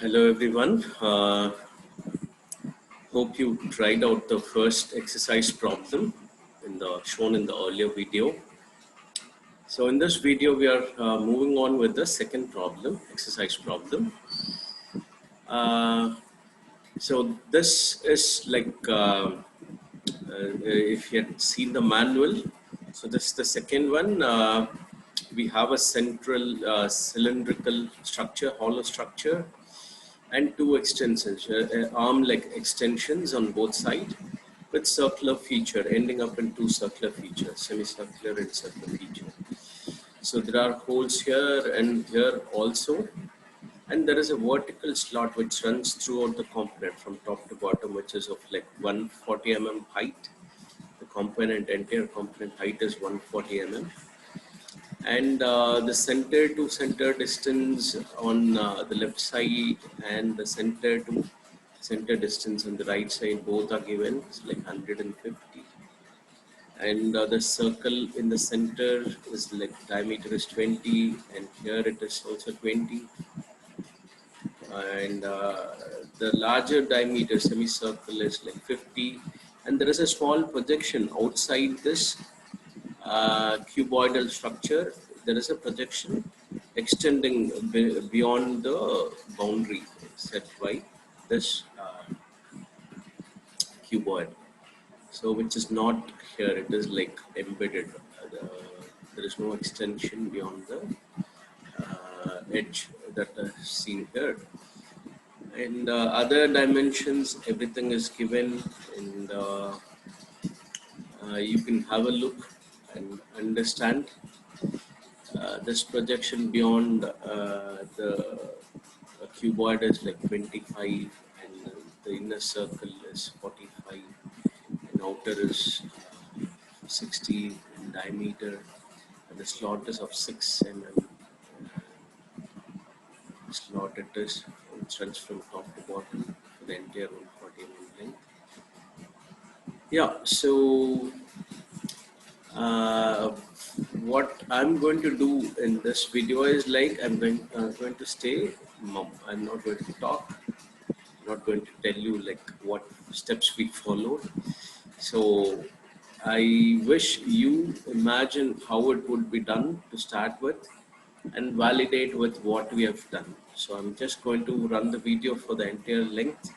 Hello everyone. Hope you tried out the first exercise problem shown in the earlier video. So in this video we are moving on with the second problem, exercise problem. So this is like if you had seen the manual. So this is the second one. We have a central cylindrical structure, hollow structure, and two extensions, arm-like extensions on both sides with circular feature ending up in two circular features, semicircular and circular feature. So there are holes here and here also, and there is a vertical slot which runs throughout the component from top to bottom, which is of like 140 mm height. The component, entire component height is 140 mm. And the center to center distance on the left side and the center to center distance on the right side both are given. It's like 150. And the circle in the center is like diameter is 20, and here it is also 20. And the larger diameter semicircle is like 50. And there is a small projection outside this cuboidal structure. There is a projection extending beyond the boundary set by this cuboid. So which is not here, it is like embedded. There is no extension beyond the edge that is seen here. And other dimensions, everything is given, and you can have a look and understand. This projection beyond the cuboid is like 25, and the inner circle is 45, and outer is 60 in diameter, and the slot is of 6 mm. Slot it is, it runs from top to bottom for the entire 140 mm length. Yeah, so what I'm going to do in this video is like I'm going to stay mum. I'm not going to talk. I'm not going to tell you like what steps we followed. So I wish you imagine how it would be done to start with and validate with what we have done. So I'm just going to run the video for the entire length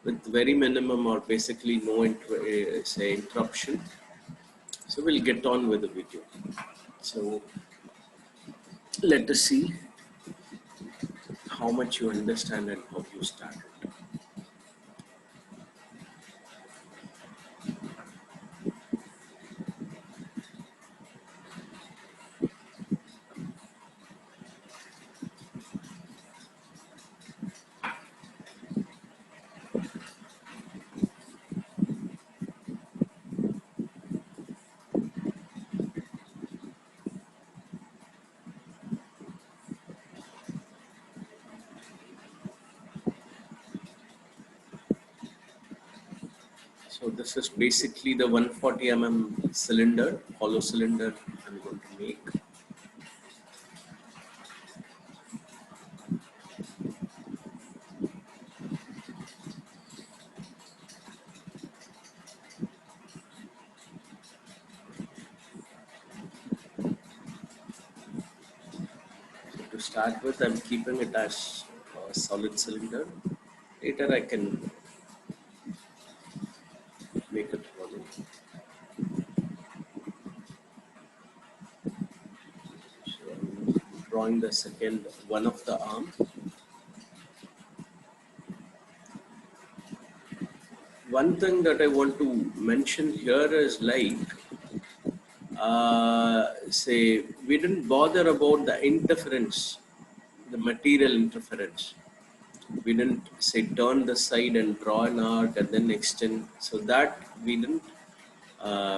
with very minimum or basically no interruption. So we'll get on with the video. So let us see how much you understand and how you start it. So this is basically the 140 mm cylinder, hollow cylinder I'm going to make. So to start with, I'm keeping it as a solid cylinder. Later I can make it hollow. So I'm drawing the second one of the arm. One thing that I want to mention here is like, say, we didn't bother about the interference, the material interference. We didn't say turn the side and draw an arc and then extend. So that we didn't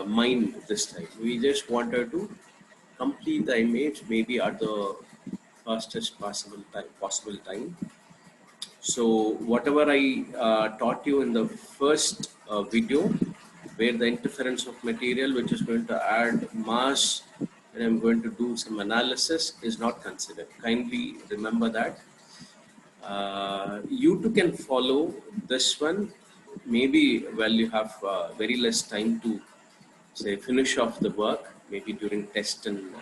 mind this time. We just wanted to complete the image maybe at the fastest possible time. So whatever I taught you in the first video, where the interference of material, which is going to add mass, and I'm going to do some analysis, is not considered. Kindly remember that. You too can follow this one. Maybe while you have very less time to say finish off the work, maybe during test and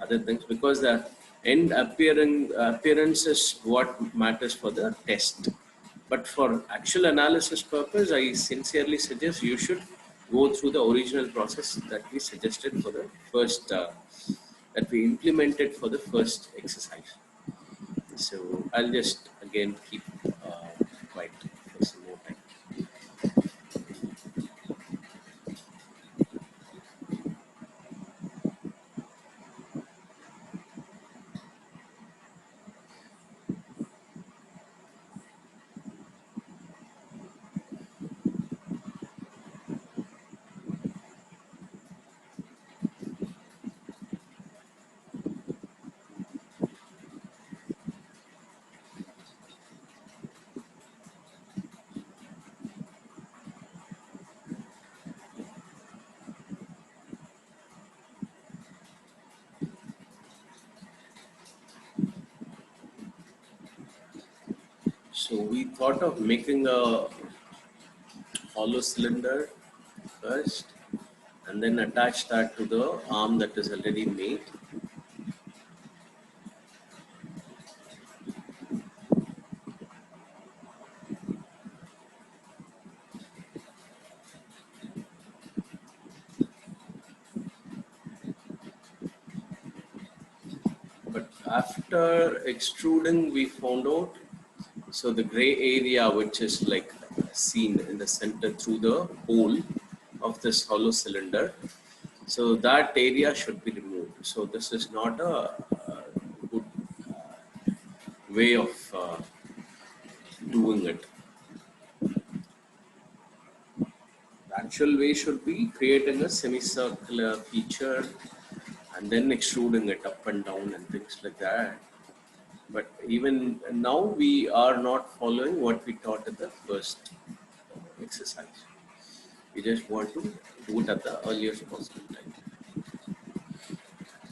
other things, because the appearance is what matters for the test. But for actual analysis purpose, I sincerely suggest you should go through the original process that we suggested for the first that we implemented for the first exercise. So I'll just again keep quiet for some more time. So we thought of making a hollow cylinder first and then attach that to the arm that is already made. But after extruding, we found out, so the gray area which is like seen in the center through the hole of this hollow cylinder, so that area should be removed. So this is not a good way of doing it. The actual way should be creating a semicircular feature and then extruding it up and down and things like that. But even now, we are not following what we taught at the first exercise. We just want to do it at the earliest possible time.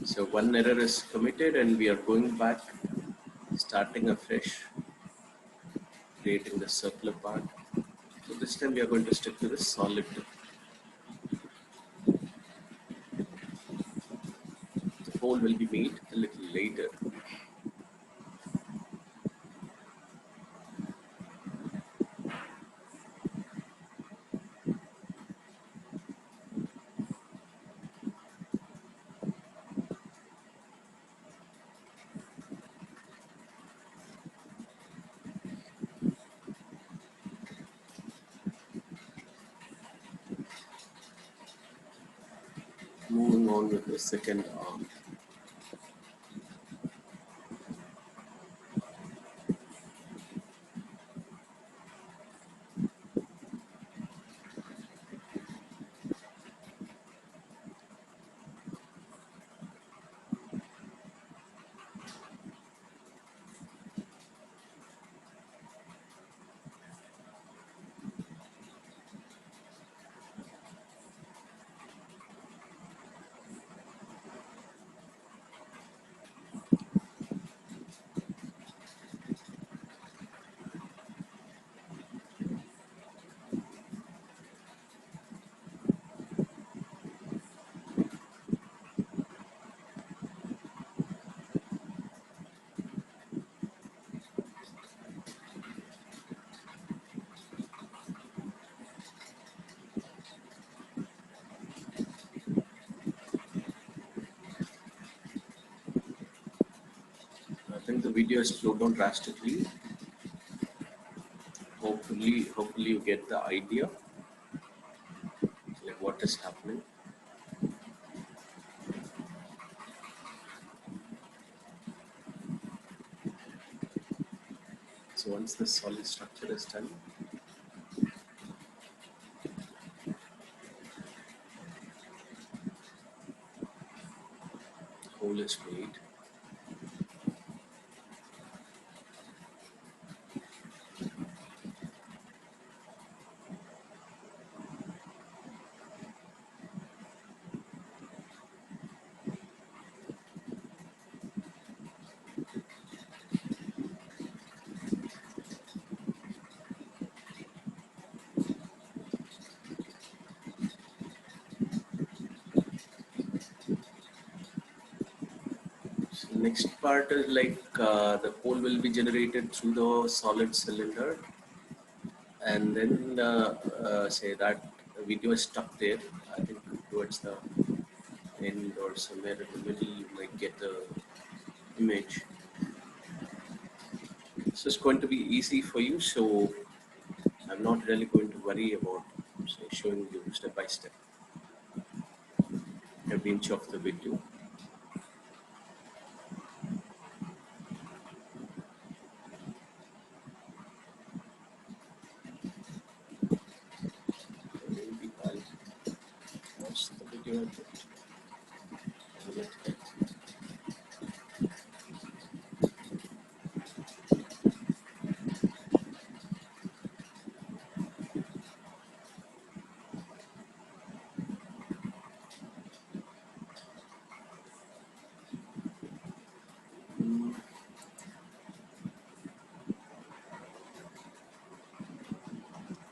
So one error is committed and we are going back, starting afresh, creating the circular part. So this time we are going to stick to the solid. The hole will be made a little later. Moving on with the second arm. I think the video is slowed down drastically. Hopefully you get the idea, like what is happening. So once the solid structure is done, hole is made. next part is like the pole will be generated through the solid cylinder, and then say that video is stuck there. I think towards the end or somewhere in the middle, you might get the image. So it's going to be easy for you. So I'm not really going to worry about say, showing you step by step every inch of the video. Maybe I'll pause the video a bit.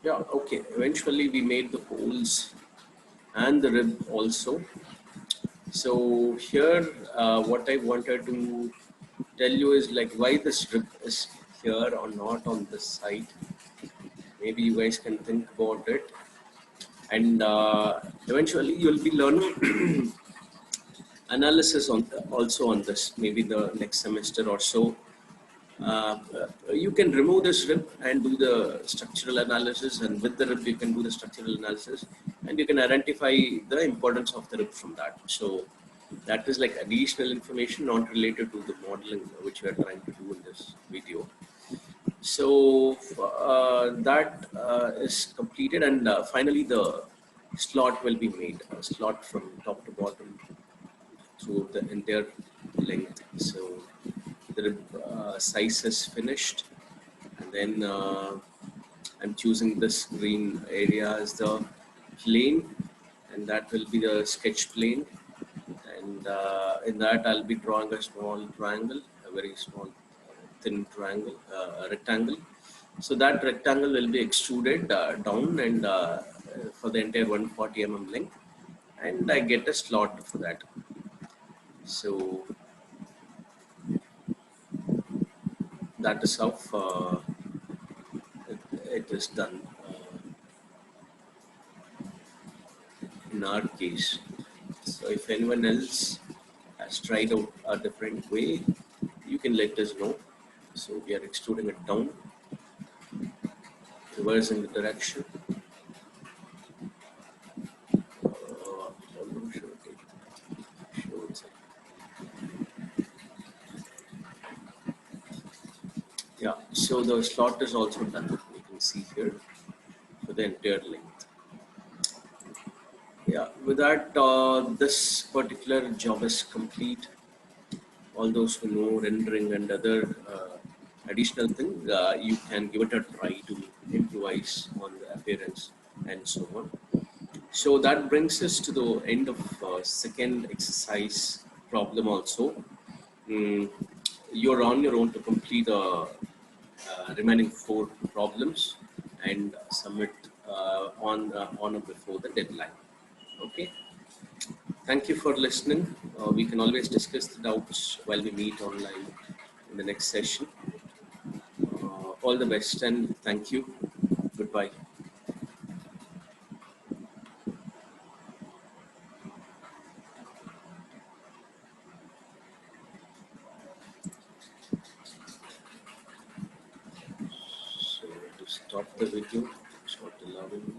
Yeah, okay. Eventually, we made the holes and the rib also. So here, what I wanted to tell you is like why this rib is here or not on this side. Maybe you guys can think about it, and eventually you'll be learning analysis on also on this. Maybe the next semester or so. You can remove this rib and do the structural analysis, and with the rib you can do the structural analysis, and you can identify the importance of the rib from that. So that is like additional information not related to the modeling which we are trying to do in this video. So that is completed, and finally the slot will be made, a slot from top to bottom through the entire length. So the size is finished, and then I'm choosing this green area as the plane, and that will be the sketch plane, and in that I'll be drawing a small triangle, a very small thin triangle, a rectangle. So that rectangle will be extruded down and for the entire 140 length, and I get a slot for that. So that is how it is done in our case. So if anyone else has tried out a different way, you can let us know. So we are extruding it down, reversing the direction. Yeah, so the slot is also done. You can see here for the entire length. Yeah, with that, this particular job is complete. All those who know rendering and other additional thing, you can give it a try to improvise on the appearance and so on. So that brings us to the end of second exercise problem also. You're on your own to complete the remaining 4 problems and submit on or before the deadline. Okay. Thank you for listening. We can always discuss the doubts while we meet online in the next session. All the best and thank you. Goodbye. So to stop the video, it's not allowing me.